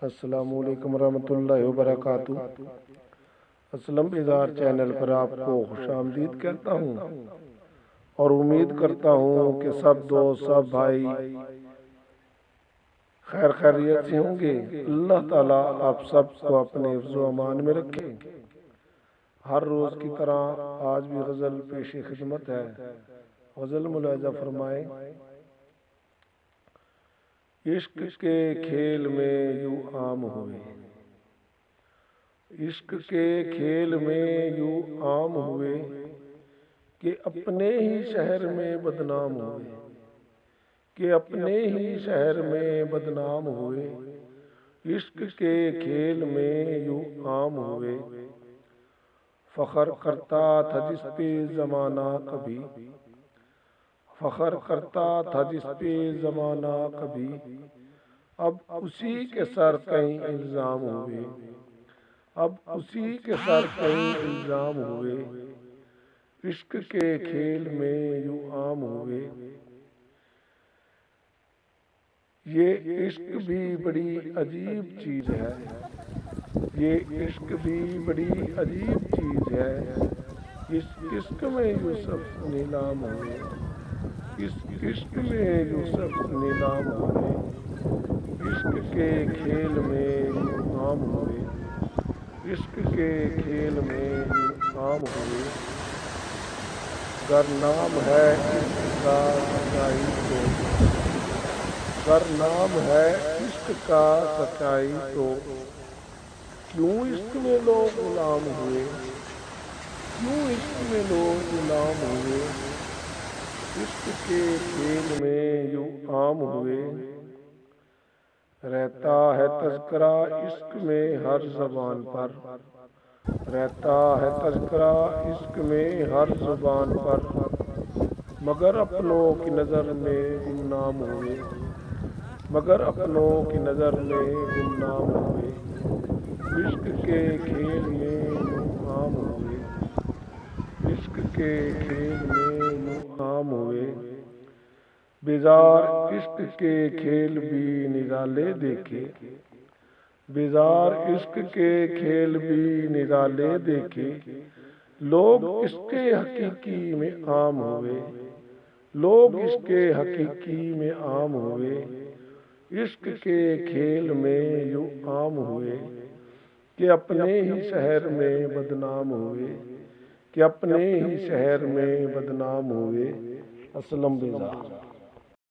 السلام علیکم ورحمۃ اللہ وبرکاتہ۔ اسلم بیزار چینل پر آپ کو خوش آمدید کہتا ہوں اور امید کرتا ہوں کہ سب دوست سب بھائی خیر خیریت سے ہوں گے۔ اللہ تعالیٰ آپ سب کو اپنے حفظ و امان میں رکھے۔ ہر روز کی طرح آج بھی غزل پیش خدمت ہے۔ غزل ملاحظہ فرمائیں۔ عشق کے کھیل میں یوں عام ہوئے، عشق کے کھیل میں یوں عام ہوئے کہ اپنے ہی شہر میں بدنام ہوئے، کہ اپنے ہی شہر میں بدنام ہوئے۔ عشق کے کھیل میں یوں عام ہوئے، فخر کرتا تھا جس پہ زمانہ کبھی، فخر کرتا تھا جس پہ زمانہ کبھی، اب اسی کے سر کہیں الزام ہوئے، اب اسی کے سر کہیں الزام ہوئے۔ عشق کے کھیل میں یوں عام ہوئے۔ یہ عشق بھی بڑی عجیب چیز ہے، یہ عشق بھی بڑی عجیب چیز ہے۔ اس عشق میں یوسف نیلام ہوئے، اس عشق میں یوسف نیلام ہوئے۔ عشق کے کھیل میں یوں عام ہوئے، عشق کے کھیل میں یوں عام ہوئے۔ گر نام ہے عشق کا سچائی تو، گر نام ہے عشق کا سچائی تو، کیوں عشق میں لوگ غلام ہوئے، کیوں عشق میں لوگ غلام ہوئے۔ عشق کے کھیل میں یوں عام ہوئے۔ رہتا ہے تذکرہ عشق میں ہر زبان پر، رہتا ہے تذکرہ عشق میں ہر زبان پر، مگر اپنوں کی نظر میں گمنام ہوئے، مگر اپنوں کی نظر میں گمنام ہوئے۔ عشق کے کھیل میں یوں عام ہوئے، عشق کے کھیل میں یوں عام ہوئے۔ بیزار عشق کے کھیل بھی نرالے دیکھے، بیزار عشق کے کھیل بھی نرالے دیکھے، لوگ عشق حقیقی میں عام ہوئے، لوگ عشق حقیقی میں عام ہوئے۔ عشق کے کھیل میں یوں عام ہوئے کہ اپنے ہی شہر میں بدنام ہوئے، کہ اپنے ہی شہر میں بدنام ہوئے۔ اسلم بیزار۔